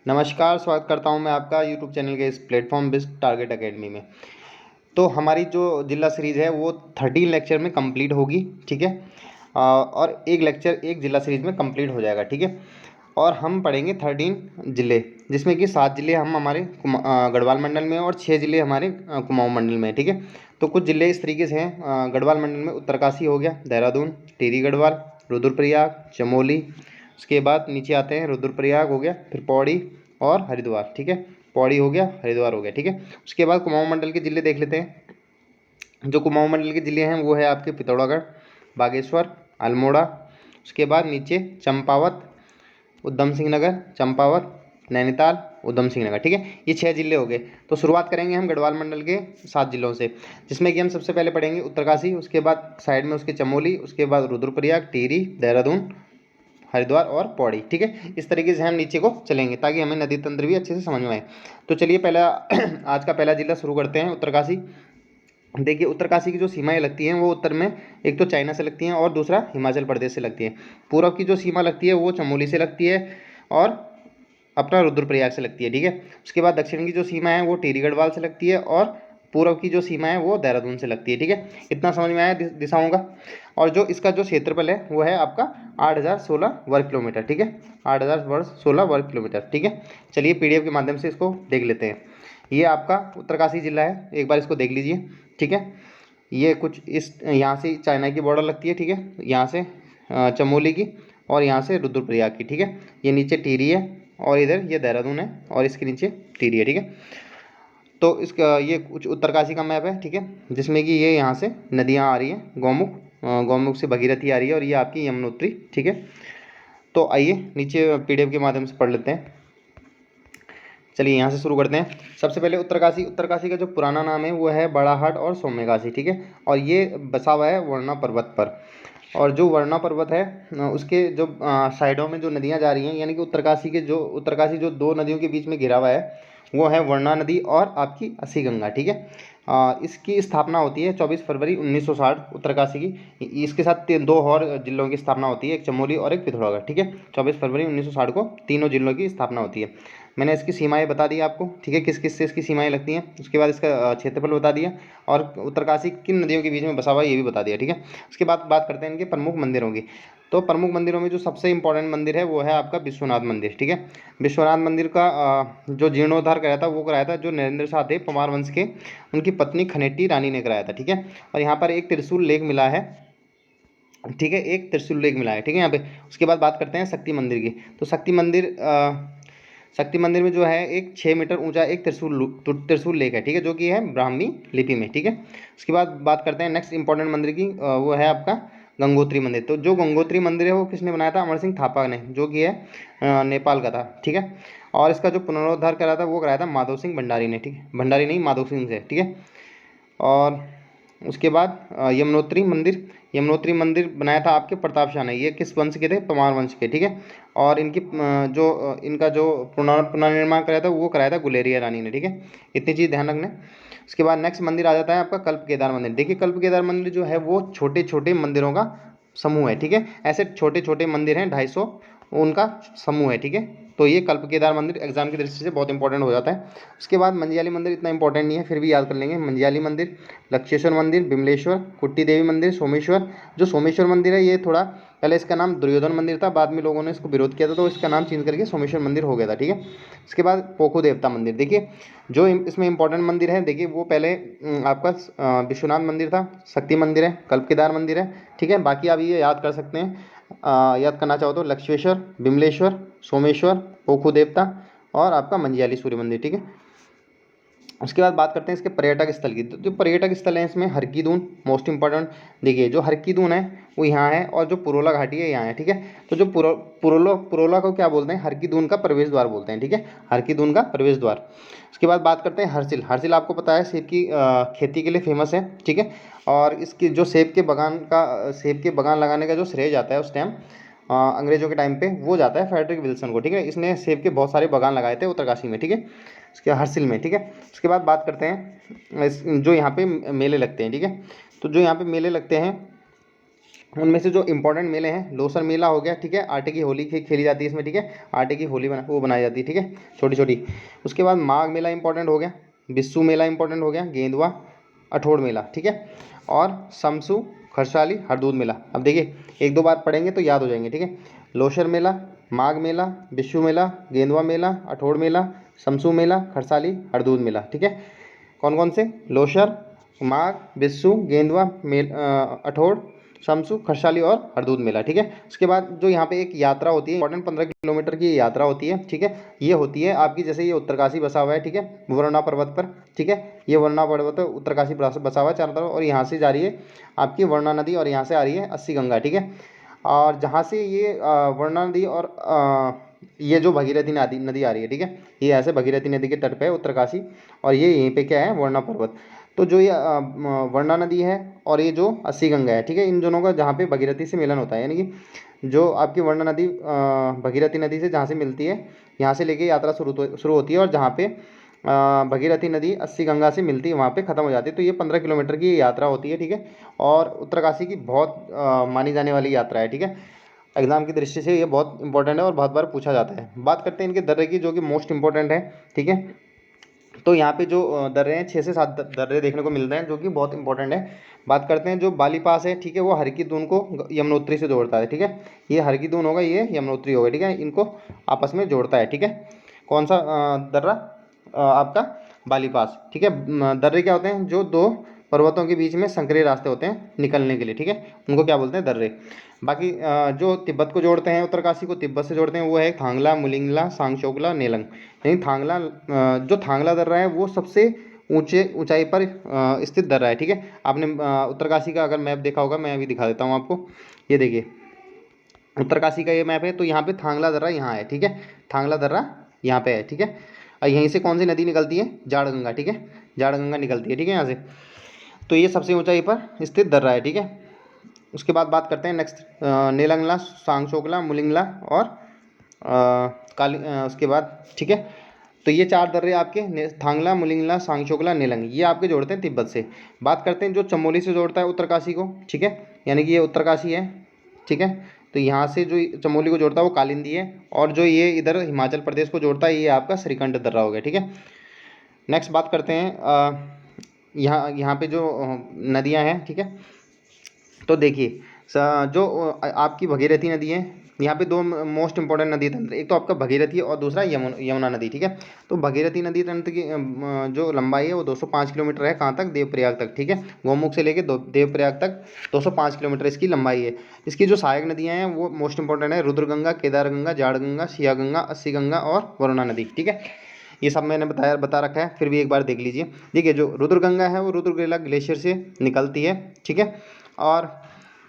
नमस्कार, स्वागत करता हूं मैं आपका यूट्यूब चैनल के इस प्लेटफॉर्म बेस्ड टारगेट एकेडमी में। तो हमारी जो जिला सीरीज़ है वो 13 लेक्चर में कंप्लीट होगी, ठीक है। और एक लेक्चर एक जिला सीरीज़ में कंप्लीट हो जाएगा, ठीक है। और हम पढ़ेंगे 13 जिले, जिसमें कि 7 जिले हम हमारे गढ़वाल मंडल में और 6 जिले हमारे कुमाऊं मंडल में, ठीक है। तो कुछ जिले इस तरीके से हैं। गढ़वाल मंडल में उत्तरकाशी हो गया, देहरादून, टिहरी गढ़वाल, रुद्रप्रयाग, चमोली। उसके बाद नीचे आते हैं, रुद्रप्रयाग हो गया, फिर पौड़ी और हरिद्वार, ठीक है। पौड़ी हो गया, हरिद्वार हो गया, ठीक है। उसके बाद कुमाऊं मंडल के जिले देख लेते हैं। जो कुमाऊं मंडल के जिले हैं वो है आपके पिथौरागढ़, बागेश्वर, अल्मोड़ा। उसके बाद नीचे चंपावत, उधम सिंह नगर, चंपावत, नैनीताल, उधम सिंह नगर, ठीक है। ये 6 जिले हो गए। तो शुरुआत करेंगे हम गढ़वाल मंडल के 7 जिलों से, जिसमें कि हम सबसे पहले पढ़ेंगे उत्तरकाशी, उसके बाद साइड में उसके चमोली, उसके बाद रुद्रप्रयाग, टिहरी, देहरादून, हरिद्वार और पौड़ी, ठीक है। इस तरीके से हम नीचे को चलेंगे ताकि हमें नदी तंत्र भी अच्छे से समझ में आए। तो चलिए पहला आज का पहला जिला शुरू करते हैं, उत्तरकाशी। देखिए, उत्तरकाशी की जो सीमाएं लगती हैं वो उत्तर में एक तो चाइना से लगती हैं और दूसरा हिमाचल प्रदेश से लगती है। पूर्व की जो सीमा लगती है वो चमोली से लगती है और अपना रुद्रप्रयाग से लगती है, ठीक है। उसके बाद दक्षिण की जो सीमा है वो टिहरी गढ़वाल से लगती है और पूर्व की जो सीमा है वो देहरादून से लगती है, ठीक है। इतना समझ में आया दिशाओं का। और जो इसका जो क्षेत्रफल है वो है आपका 8016 वर्ग किलोमीटर, ठीक है। 8016 वर्ग किलोमीटर, ठीक है। चलिए पीडीएफ के माध्यम से इसको देख लेते हैं। ये आपका उत्तरकाशी जिला है, एक बार इसको देख लीजिए, ठीक है। ये कुछ इस यहाँ से चाइना की बॉर्डर लगती है, ठीक है। यहाँ से चमोली की और यहाँ से रुद्रप्रयाग की, ठीक है। ये नीचे टिहरी है और इधर ये देहरादून है और इसके नीचे टिहरी है, ठीक है। तो इसका ये कुछ उत्तरकाशी का मैप है, ठीक है, जिसमें कि ये यहाँ से नदियाँ आ रही हैं, गौमुख, गौमुख से भगीरथी आ रही है और ये आपकी यमुनोत्री, ठीक है। तो आइए नीचे पीडीएफ के माध्यम से पढ़ लेते हैं। चलिए यहाँ से शुरू करते हैं। सबसे पहले उत्तरकाशी। उत्तरकाशी का जो पुराना नाम है वो है बड़ाहाट और सौम्यकाशी, ठीक है। और ये बसा हुआ है वर्णा पर्वत पर। और जो वर्णा पर्वत है उसके जो साइडों में जो नदियाँ जा रही हैं, यानी कि उत्तरकाशी जो 2 नदियों के बीच में घिरा हुआ है वो है वर्णा नदी और आपकी अस्सी गंगा, ठीक है। इसकी स्थापना होती है 24 फरवरी 1960 उत्तरकाशी की। इसके साथ 2 और जिलों की स्थापना होती है, एक चमोली और एक पिथौरागढ़, ठीक है। 24 फरवरी 1960 को तीनों जिलों की स्थापना होती है। मैंने इसकी सीमाएं बता दी आपको, ठीक है, किस किस से इसकी सीमाएं लगती हैं। उसके बाद इसका क्षेत्रफल बता दिया और उत्तरकाशी किन नदियों के बीच में बसा हुआ है ये भी बता दिया, ठीक है। उसके बाद बात करते हैं इनके प्रमुख मंदिरों की। तो प्रमुख मंदिरों में जो सबसे इंपॉर्टेंट मंदिर है वो है आपका विश्वनाथ मंदिर, ठीक है। विश्वनाथ मंदिर का जो जीर्णोद्धार कराया था वो कराया था जो नरेंद्र शाह थे पवार वंश के, उनकी पत्नी खनेटी रानी ने कराया था, ठीक है। और यहाँ पर एक त्रिशूल लेख मिला है, ठीक है, एक त्रिशूल लेख मिला है, ठीक है यहाँ पे। उसके बाद बात करते हैं शक्ति मंदिर की। तो शक्ति मंदिर में जो है एक 6 मीटर ऊंचा एक त्रिशूल लेख है, ठीक है, जो कि है ब्राह्मी लिपि में, ठीक है। उसके बाद बात करते हैं नेक्स्ट इंपॉर्टेंट मंदिर की, वो है आपका गंगोत्री मंदिर। तो जो गंगोत्री मंदिर है वो किसने बनाया था? अमर सिंह थापा ने, जो कि है नेपाल का था, ठीक है। और इसका जो पुनरुद्धार करा था वो कराया था माधव सिंह भंडारी ने, ठीक है, भंडारी नहीं माधव सिंह से, ठीक है। और उसके बाद यमुनोत्री मंदिर बनाया था आपके प्रताप शाह ने। ये किस वंश के थे? परमार वंश के, ठीक है। और इनका जो पुनर्निर्माण कराया था वो कराया था गुलेरिया रानी ने, ठीक है। इतनी चीज़ ध्यान रखना है। उसके बाद नेक्स्ट मंदिर आ जाता है आपका कल्प केदार मंदिर। देखिए, कल्प केदार मंदिर जो है वो छोटे छोटे मंदिरों का समूह है, ठीक है। ऐसे छोटे छोटे मंदिर हैं 250, उनका समूह है, ठीक है। तो ये कल्प केदार मंदिर एग्जाम की दृष्टि से बहुत इंपॉर्टेंट हो जाता है। उसके बाद मंजियाली मंदिर इतना इंपॉर्टेंट नहीं है, फिर भी याद कर लेंगे। मंजियाली मंदिर, लक्षेश्वर मंदिर, बिमलेश्वर, कुट्टी देवी मंदिर, सोमेश्वर। जो सोमेश्वर मंदिर है ये थोड़ा पहले इसका नाम दुर्योधन मंदिर था, बाद में लोगों ने इसको विरोध किया था तो इसका नाम चेंज करके सोमेश्वर मंदिर हो गया था, ठीक है। उसके बाद पोखू देवता मंदिर। देखिए, जो इसमें इंपॉर्टेंट मंदिर है, देखिए वो पहले आपका विश्वनाथ मंदिर था, शक्ति मंदिर है, कल्प केदार मंदिर है, ठीक है। बाकी आप ये याद कर सकते हैं, याद करना चाहो तो लक्ष्मेश्वर, बिमलेश्वर, सोमेश्वर, पोखू देवता और आपका मंजियाली सूर्य मंदिर, ठीक है। उसके बाद बात करते हैं इसके पर्यटक स्थल की। तो जो पर्यटक स्थल हैं इसमें हरकी-दून मोस्ट इंपॉर्टेंट। देखिए, जो हरकी-दून है वो यहाँ है और जो पुरोला घाटी है यहाँ है, ठीक है। तो जो पुरोला को क्या बोलते हैं? हरकी-दून का प्रवेश द्वार बोलते हैं, ठीक है, हरकी-दून का प्रवेश द्वार। उसके बाद बात करते हैं हरसिल। हरसिल आपको पता है सेब की खेती के लिए फेमस है, ठीक है। और इसकी जो सेब के बगान लगाने का जो श्रेय जाता है उस टाइम अंग्रेजों के टाइम पे वो जाता है फ्रेडरिक विल्सन को, ठीक है। इसने सेब के बहुत सारे बगान लगाए थे उत्तरकाशी में, ठीक है, उसके हरसिल में, ठीक है। उसके बाद बात करते हैं जो यहाँ पे मेले लगते हैं, ठीक है। तो जो यहाँ पे मेले लगते हैं उनमें से जो इंपॉर्टेंट मेले हैं, लोसर मेला हो गया, ठीक है, आटे की होली खेली जाती है इसमें, ठीक है, आटे की होली वो बनाई जाती है, ठीक है, छोटी छोटी। उसके बाद माघ मेला इंपॉर्टेंट हो गया, बिस्सू मेला इंपॉर्टेंट हो गया, गेंदवा, अठोड़ मेला, ठीक है, और समसू, खरसाली, हरदूद मेला। अब देखिए एक दो बार पढ़ेंगे तो याद हो जाएंगे, ठीक है। लोसर मेला, माघ मेला, बिस्सू मेला, गेंदवा मेला, अठोड़ मेला, समसू मेला, खरसाली, हरदूद मेला, ठीक है। कौन कौन से? लोसर, माघ, बिस्सू, गेंदवा अठोड़, शमसू, खरसाली और हरदूद मेला, ठीक है। उसके बाद जो यहाँ पे एक यात्रा होती है इंपॉर्टेंट, 15 किलोमीटर की यात्रा होती है, ठीक है। ये होती है आपकी, जैसे ये उत्तरकाशी बसा हुआ है, ठीक है, वरुणा पर्वत पर, ठीक है। ये वरुणा पर्वत उत्तरकाशी बसा हुआ है चारों तरफ, और यहाँ से जा रही है आपकी वरुणा नदी, और यहाँ से आ रही है अस्सी गंगा, ठीक है। और जहाँ से ये वरुणा नदी और ये जो भगीरथी नदी आ रही है, ठीक है, ये ऐसे भगीरथी नदी के तट पे है उत्तरकाशी, और ये यहीं पे क्या है, वरुणा पर्वत। तो जो ये वरुणा नदी है और ये जो अस्सी गंगा है, ठीक है, इन दोनों का जहाँ पे भगीरथी से मिलन होता है, यानी कि जो आपकी वरुणा नदी भगीरथी नदी से जहाँ से मिलती है, यहाँ से लेके यात्रा शुरू होती है, और जहाँ पे भगीरथी नदी अस्सी गंगा से मिलती है वहाँ पे ख़त्म हो जाती है। तो ये 15 किलोमीटर की यात्रा होती है, ठीक है, और उत्तरकाशी की बहुत मानी जाने वाली यात्रा है, ठीक है। एग्जाम की दृष्टि से ये बहुत इंपॉर्टेंट है और बहुत बार पूछा जाता है। बात करते हैं इनके दर्रे की, जो कि मोस्ट इंपॉर्टेंट है, ठीक है। तो यहाँ पे जो दर्रे हैं, 6 से 7 दर्रे देखने को मिलते हैं, जो कि बहुत इंपॉर्टेंट है। बात करते हैं जो बाली पास है, ठीक है, वो हर की दून को यमुनोत्री से जोड़ता है, ठीक है। ये हर की दून होगा, ये यमुनोत्री होगा, ठीक है, इनको आपस में जोड़ता है, ठीक है। कौन सा दर्रा? आपका बाली पास, ठीक है। दर्रे क्या होते हैं? जो दो पर्वतों के बीच में संकरे रास्ते होते हैं निकलने के लिए, ठीक है, उनको क्या बोलते हैं? दर्रे। बाकी जो तिब्बत को जोड़ते हैं, उत्तरकाशी को तिब्बत से जोड़ते हैं, वो है थांगला, मुलिंगला, सांगचोकला, नेलंग। यानी थांगला, जो थांगला दर्रा है वो सबसे ऊंचाई पर स्थित दर्रा है, ठीक है। आपने उत्तरकाशी का अगर मैप देखा होगा, मैं अभी दिखा देता हूँ आपको। ये देखिए उत्तरकाशी का ये मैप है, तो यहाँ पे थांगला दर्रा यहाँ है, ठीक है, थांगला दर्रा यहाँ पे है, ठीक है। और यहीं से कौन सी नदी निकलती है? जाड़गंगा, ठीक है, जाड़गंगा निकलती है, ठीक है, यहाँ से। तो ये सबसे ऊंचाई पर स्थित दर्रा है, ठीक है। उसके बाद बात करते हैं नेक्स्ट, नेलंगला, सांगचोकला, मुलिंगला और उसके बाद, ठीक है। तो ये 4 दर्रे आपके थांगला, मुलिंगला, सांगचोकला, नेलंग, ये आपके जोड़ते हैं तिब्बत से। बात करते हैं जो चमोली से जोड़ता है उत्तरकाशी को, ठीक है, यानी कि ये उत्तरकाशी है, ठीक है। तो यहाँ से जो चमोली को जोड़ता है वो कालिंदी है, और जो ये इधर हिमाचल प्रदेश को जोड़ता है ये आपका श्रीकंठ दर्रा हो गया, ठीक है। नेक्स्ट बात करते हैं यहाँ यहाँ पे जो नदियाँ हैं, ठीक है। तो देखिए जो आपकी भगीरथी नदी है, यहाँ पे दो मोस्ट इंपॉर्टेंट नदी तंत्र, एक तो आपका भगीरथी और दूसरा यमुना नदी, ठीक है। तो भगीरथी नदी तंत्र की जो लंबाई है वो 205 किलोमीटर है, कहाँ तक? देवप्रयाग तक, ठीक है, गौमुख से लेके देवप्रयाग तक 205 किलोमीटर इसकी लंबाई है। इसकी जो सहायक नदियाँ हैं वो मोस्ट इंपॉर्टेंट है, रुद्रगंगा, केदारगंगा, जाड़गंगा, सियागंगा, अस्सी गंगा और वरुणा नदी, ठीक है। ये सब मैंने बता रखा है, फिर भी एक बार देख लीजिए। देखिए जो रुद्रगंगा है वो रुद्रगंगा ग्लेशियर से निकलती है, ठीक है, और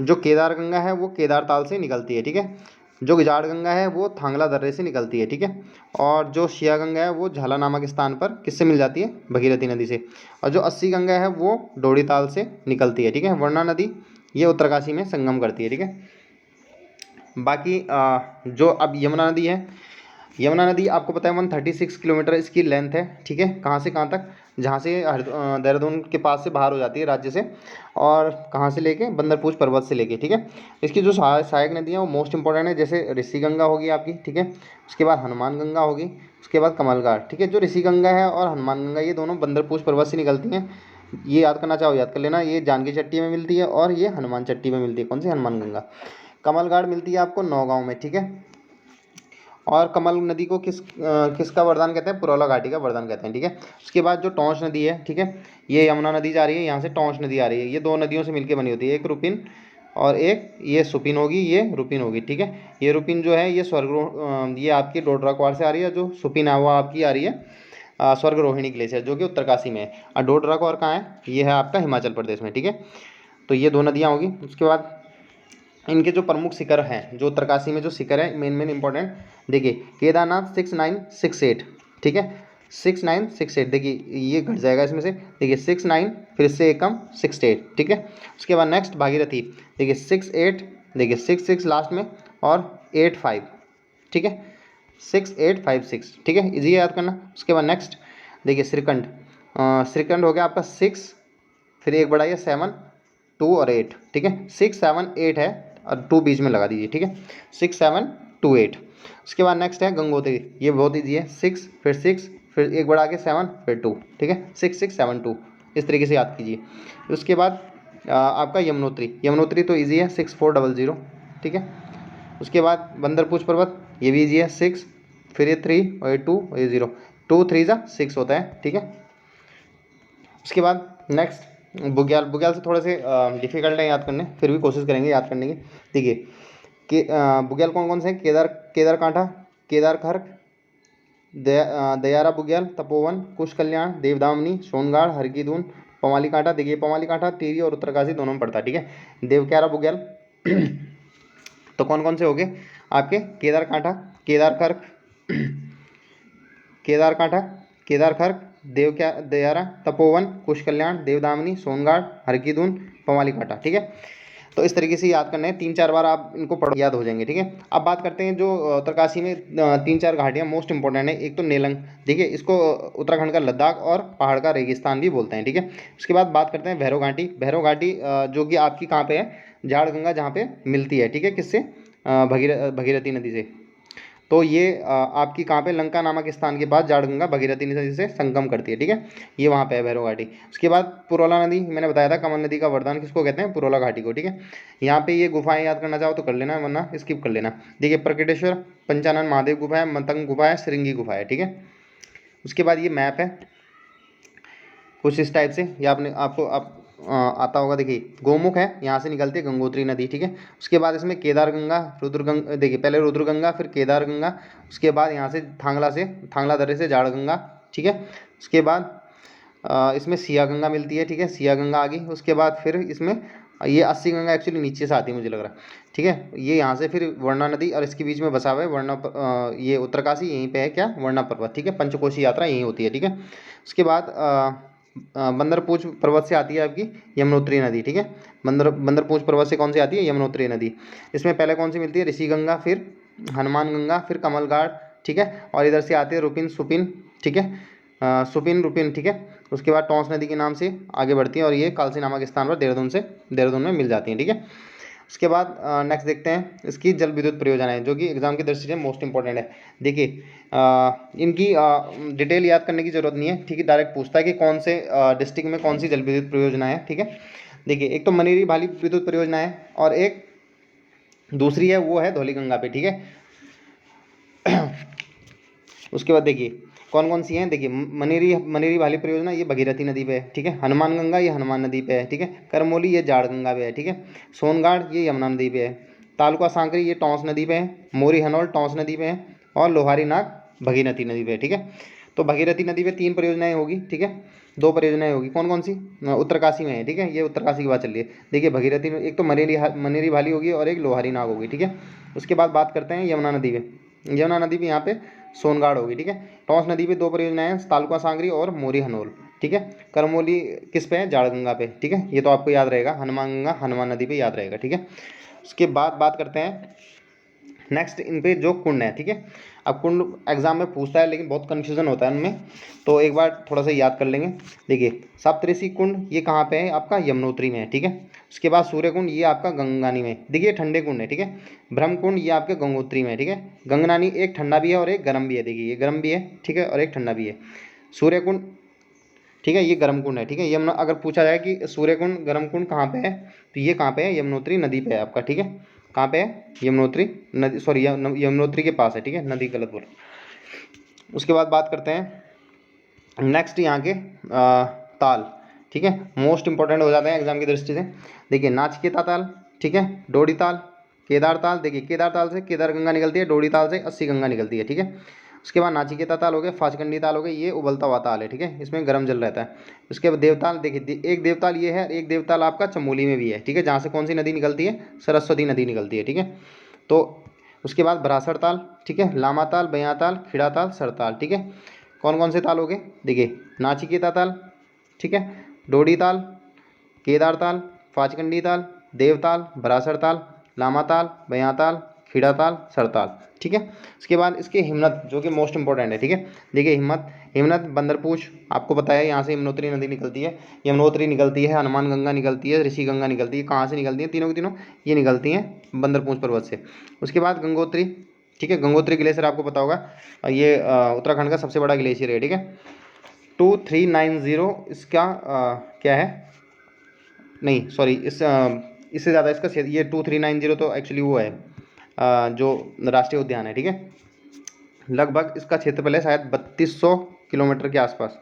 जो केदार गंगा है वो केदार ताल से निकलती है, ठीक है। जो जाड़ गंगा है वो थांगला दर्रे से निकलती है, ठीक है। और जो शिया गंगा है वो झाला नामक स्थान पर किससे मिल जाती है? भगीरथी नदी से। और जो अस्सी गंगा है वो डोडी ताल से निकलती है, ठीक है। वरुणा नदी ये उत्तरकाशी में संगम करती है, ठीक है। बाकी जो अब यमुना नदी है, यमुना नदी आपको पता है 136 किलोमीटर इसकी लेंथ है, ठीक है। कहाँ से कहाँ तक? जहाँ से देहरादून के पास से बाहर हो जाती है राज्य से, और कहाँ से लेके? बंदरपूछ पर्वत से लेके, ठीक है। इसकी जो सहायक नदियाँ वो मोस्ट इंपॉर्टेंट है, जैसे ऋषि गंगा होगी आपकी, ठीक है। उसके बाद हनुमान गंगा होगी, उसके बाद कमलघाट, ठीक है। जो ऋषि गंगा है और हनुमान गंगा ये दोनों बंदरपूछ पर्वत से निकलती हैं। ये याद करना चाहो याद कर लेना, ये जानकी चट्टी में मिलती है और ये हनुमान चट्टी में मिलती है। कौन सी? हनुमान गंगा। कमलघाट मिलती है आपको नौगांव में, ठीक है। और कमल नदी को किसका वरदान कहते हैं? पुरौला घाटी का वरदान कहते हैं, ठीक है। उसके बाद जो टोंस नदी है, ठीक है, ये यमुना नदी जा रही है, यहाँ से टोंस नदी आ रही है। ये दो नदियों से मिलकर बनी होती है, एक रुपिन और एक ये सुपिन होगी, ये रुपिन होगी, ठीक है। ये रुपिन जो है ये ये आपकी डोडरा से आ रही है, जो सुपिन है वो आपकी आ रही है स्वर्ग रोहिणी ग्लेशियर, जो कि उत्तरकाशी में है। और डोडरा कहाँ है? ये है आपका हिमाचल प्रदेश में, ठीक है। तो ये दो नदियाँ होगी। उसके बाद इनके जो प्रमुख शिखर हैं, जो उत्तरकाशी में जो शिखर है मेन इंपॉर्टेंट, देखिए केदारनाथ 6968, ठीक है, 6968। देखिए ये घट जाएगा इसमें से, देखिए 69 फिर इससे एक कम 68, ठीक है। उसके बाद नेक्स्ट भागीरथी, देखिए 68, देखिए 66 लास्ट में और 85, ठीक है, 6856, ठीक है, इजी याद करना। उसके बाद नेक्स्ट देखिए श्रीकंठ, श्रीकंठ हो गया आपका 6, फिर एक बढ़ाइए 7, 2 और 8, ठीक है। 6 7 8 है और 2 बीच में लगा दीजिए, ठीक है। 6 7 2 8। उसके बाद नेक्स्ट है गंगोत्री, ये बहुत ईजी है। 6 फिर एक बढ़ा के 7 फिर 2, ठीक है। 6 6 7 2, इस तरीके से याद कीजिए। उसके बाद आपका यमुनोत्री तो ईजी है, 6 4 0 0, ठीक है। उसके बाद बंदरपूछ पर्वत, ये भी ईजी है। 6 फिर ये 3 और ये 2 और ये 0, 2 3 जा 6 होता है, ठीक है। उसके बाद नेक्स्ट बुग्याल से थोड़े से डिफिकल्ट है याद करने, फिर भी कोशिश करेंगे याद करने की। देखिए कि बुग्याल कौन कौन से हैं? केदार कांठा, केदार खर्क, दयारा बुग्याल, तपोवन, कुश कल्याण, देवदामनी, सोनगाड़, हरकीदून, पवाली कांठा। देखिए पवाली कांठा टिहरी और उत्तरकाशी दोनों में पड़ता है, ठीक है। देवक्यारा बुग्याल तो कौन कौन से हो गए आपके? केदार कांठा, केदार खर्क, केदार कांठा, केदार खर्क, दयारा, तपोवन, कुश कल्याण, देवदामनी, सोनगाड़, हरकीदून, पवाली कांठा, ठीक है। तो इस तरीके से याद करना है, 3 4 बार आप इनको पढ़ो, याद हो जाएंगे, ठीक है। अब बात करते हैं जो उत्तरकाशी में 3 4 घाटियाँ मोस्ट इंपॉर्टेंट है। एक तो नेलंग, देखिए इसको उत्तराखंड का लद्दाख और पहाड़ का रेगिस्तान भी बोलते हैं, ठीक है। उसके बाद बात करते हैं भैरव घाटी। भैरव घाटी जो कि आपकी कहाँ पे है? जाड़ गंगा जहाँ पे मिलती है, ठीक है। किससे? भगीरथी नदी से। तो ये आपकी कहाँ पे? लंका नामक स्थान के पास जाड़ गंगा भगीरथी नदी से संगम करती है, ठीक है। ये वहाँ पे है भैरव घाटी। उसके बाद पुरोला नदी, मैंने बताया था कमल नदी का वरदान किसको कहते हैं? पुरोला घाटी को, ठीक है। यहाँ पे ये गुफाएं याद करना चाहो तो कर लेना, वरना स्किप कर लेना। देखिए प्रकटेश्वर, पंचानन महादेव गुफा है, मतंग गुफा है, श्रृंगी गुफा है, ठीक है। उसके बाद ये मैप है कुछ इस टाइप से, ये आपने आपको आता होगा। देखिए गोमुख है, यहाँ से निकलती है गंगोत्री नदी, ठीक है। उसके बाद इसमें केदार गंगा, रुद्र गंगा, देखिए पहले रुद्र गंगा फिर केदार गंगा, उसके बाद यहाँ से थांगला दर्रे से जाड़ गंगा, ठीक है। उसके बाद इसमें सिया गंगा मिलती है, ठीक है। सिया गंगा आ गई। उसके बाद फिर इसमें ये 80 गंगा एक्चुअली नीचे से आती है मुझे लग रहा है, ठीक है। ये यहाँ से फिर वर्णा नदी और इसके बीच में बसा हुआ है ये उत्तरकाशी, यहीं पे है क्या? वर्णा पर्वत, ठीक है। पंचकोशी यात्रा यहीं होती है, ठीक है। उसके बाद बंदरपूछ पर्वत से आती है आपकी यमुनोत्री नदी, ठीक है। बंदरपूछ पर्वत से कौन सी आती है? यमुनोत्री नदी। इसमें पहले कौन सी मिलती है? ऋषि गंगा, फिर हनुमान गंगा, फिर कमलगाड़, ठीक है। और इधर से आते हैं रुपिन सुपिन, ठीक है। सुपिन रुपिन, ठीक है। उसके बाद टोंस नदी के नाम से आगे बढ़ती है और ये कालसी नामक स्थान पर देहरादून में मिल जाती हैं, ठीक है। उसके बाद नेक्स्ट देखते हैं इसकी जल विद्युत परियोजनाएं, जो कि एग्जाम की दृष्टि से मोस्ट इंपॉर्टेंट है। देखिए इनकी डिटेल याद करने की जरूरत नहीं है, ठीक है। डायरेक्ट पूछता है कि कौन से डिस्ट्रिक्ट में कौन सी जल विद्युत परियोजना है, ठीक है। देखिए एक तो मनेरी भाली विद्युत परियोजना है और एक दूसरी है वो है धौलीगंगा पे, ठीक है। उसके बाद देखिए कौन कौन सी हैं। देखिए मनेरी भाली परियोजना ये भगीरथी नदी पे है, ठीक है। हनुमान गंगा ये हनुमान नदी पे है, ठीक है। करमोली ये जाड़ गंगा पे है, ठीक है। सोनगाड़ ये यमुना नदी पे है। तालुका सांकरी ये टोंस नदी पे है। मोरी हनौल टोंस नदी पे है और लोहारी नाग भगीरथी नदी पे है, ठीक है। तो भगीरथी नदी पे 3 परियोजनाएं होगी, ठीक है। 2 परियोजनाएं होगी, कौन कौन सी? उत्तरकाशी में है, ठीक है। ये उत्तरकाशी की बात चल रही है। देखिए भगीरथी में एक तो मनेरी भाली होगी और एक लोहारी नाग होगी, ठीक है। उसके बाद बात करते हैं यमुना नदी पे। यमुना नदी पे यहाँ पे सोनगाड़ होगी, ठीक है। टोंस नदी पे 2 परियोजनाएं हैं, तालुका सांगरी और मोरी हनोल, ठीक है। करमोली किस पे है? जाड़ गंगा पे, ठीक है। ये तो आपको याद रहेगा, हनुमान गंगा हनुमान नदी पे याद रहेगा, ठीक है। उसके बाद बात करते हैं नेक्स्ट इन पे जो कुंड है, ठीक है। अब कुंड एग्जाम में पूछता है लेकिन बहुत कन्फ्यूजन होता है उनमें, तो एक बार थोड़ा सा याद कर लेंगे। देखिए सप्तऋषि कुंड ये कहाँ पे है? आपका यमुनोत्री में है, ठीक है। उसके बाद सूर्य कुंड ये आपका गंगानी में, देखिए ठंडे कुंड है, ठीक है। ब्रह्म कुंड ये आपके गंगोत्री में है, ठीक है। गंगनानी एक ठंडा भी है और एक गर्म भी है, देखिए ये गर्म भी है, ठीक है, और एक ठंडा भी है। सूर्य कुंड, ठीक है, ये गर्म कुंड है, ठीक है। यमुना अगर पूछा जाए कि सूर्य कुंड गर्म कुंड कहाँ पे है, तो ये कहाँ पे है? यमुनोत्री नदी पे है आपका, ठीक है। कहाँ पे है? यमुनोत्री नदी, सॉरी यमुनोत्री के पास है, ठीक है। नदी गलत बोला। उसके बाद बात करते हैं नेक्स्ट यहाँ के ताल, ठीक है। मोस्ट इंपॉर्टेंट हो जाते हैं एग्जाम की दृष्टि से। देखिए नाचिकेता ताल, ठीक है, डोडी ताल, केदार ताल। देखिए केदार ताल से केदार गंगा निकलती है, डोडी ताल से 80 गंगा निकलती है, ठीक है। उसके बाद नाचिकेता ताल हो गया, फाचकंडी ताल हो गया, ये उबलता हुआ ताल है, ठीक है, इसमें गर्म जल रहता है। उसके बाद देवताल, देखिए एक देवताल ये है, एक देवताल आपका चमोली में भी है, ठीक है, जहाँ से कौन सी नदी निकलती है? सरस्वती नदी निकलती है, ठीक है। तो उसके बाद भरासर ताल, ठीक है, लामा ताल, बयां ताल, खिड़ा ताल, सरताल, ठीक है। कौन कौन से ताल हो गए? देखिए नाचिकेता ताल, ठीक है, डोडी ताल, केदार ताल, फाचकंडी ताल, देवताल, भरासर ताल, लामा ताल, बयां ताल, खीड़ाताल, सरताल, ठीक है। उसके बाद इसके हिमनद जो कि मोस्ट इंपॉर्टेंट है, ठीक है। देखिए हिमनद बंदरपूछ आपको पता है, यहाँ से यमुनोत्री नदी निकलती है, यमुनोत्री निकलती है, हनुमान गंगा निकलती है, ऋषि गंगा निकलती है। कहाँ से निकलती है? तीनों की तीनों ये निकलती हैं बंदरपूछ पर्वत से। उसके बाद गंगोत्री, ठीक है। गंगोत्री ग्लेशियर आपको पता होगा, ये उत्तराखंड का सबसे बड़ा ग्लेशियर है, ठीक है। 2390 इसका क्या है, नहीं सॉरी, इससे ज़्यादा इसका ये 2390 तो एक्चुअली वो है जो राष्ट्रीय उद्यान है, ठीक है। लगभग इसका क्षेत्रफल है शायद 3200 किलोमीटर के आसपास,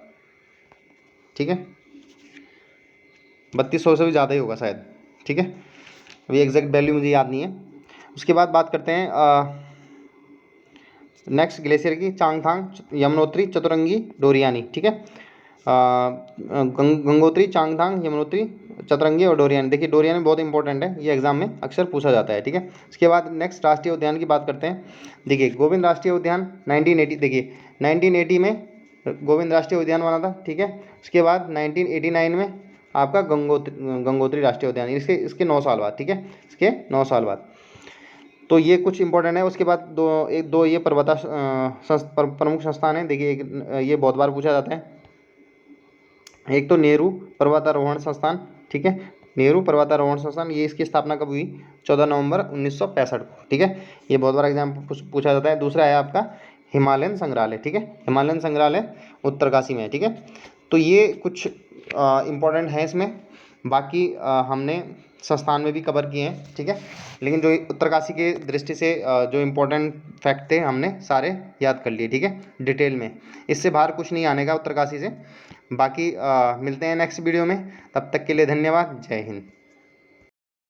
ठीक है। 3200 से भी ज़्यादा ही होगा शायद, ठीक है। अभी एग्जैक्ट वैल्यू मुझे याद नहीं है। उसके बाद बात करते हैं नेक्स्ट ग्लेशियर की, चांगथांग, यमुनोत्री, चतुरंगी, डोरियानी, ठीक है। गंगोत्री, चांगथांग, यमुनोत्री, चतुरंगी और डोरियानी। देखिए डोरियानी बहुत इंपॉर्टेंट है, ये एग्जाम में अक्सर पूछा जाता है, ठीक है। उसके बाद नेक्स्ट राष्ट्रीय उद्यान की बात करते हैं। देखिए गोविंद राष्ट्रीय उद्यान 1980, देखिए 1980 में गोविंद राष्ट्रीय उद्यान बना था, ठीक है। उसके बाद 1989 में आपका गंगोत्री राष्ट्रीय उद्यान, इसके इसके 9 साल बाद, ठीक है, इसके 9 साल बाद। तो ये कुछ इंपॉर्टेंट है। उसके बाद दो ये प्रमुख संस्थान है। देखिए ये बहुत बार पूछा जाता है, एक तो नेहरू पर्वतारोहण संस्थान, ठीक है। नेहरू पर्वतारोहण संस्थान, ये इसकी स्थापना कब हुई? 14 नवंबर 1965 को, ठीक है। ये बहुत बार एग्जाम पूछा जाता है। दूसरा है आपका हिमालयन संग्रहालय, ठीक है। हिमालयन संग्रहालय उत्तरकाशी में है, ठीक है। तो ये कुछ इम्पोर्टेंट है इसमें। बाकी हमने संस्थान में भी कवर किए हैं, ठीक है। लेकिन जो उत्तरकाशी के दृष्टि से जो इम्पोर्टेंट फैक्ट थे हमने सारे याद कर लिए, ठीक है, डिटेल में। इससे बाहर कुछ नहीं आने का उत्तरकाशी से। बाकी मिलते हैं नेक्स्ट वीडियो में, तब तक के लिए धन्यवाद। जय हिंद।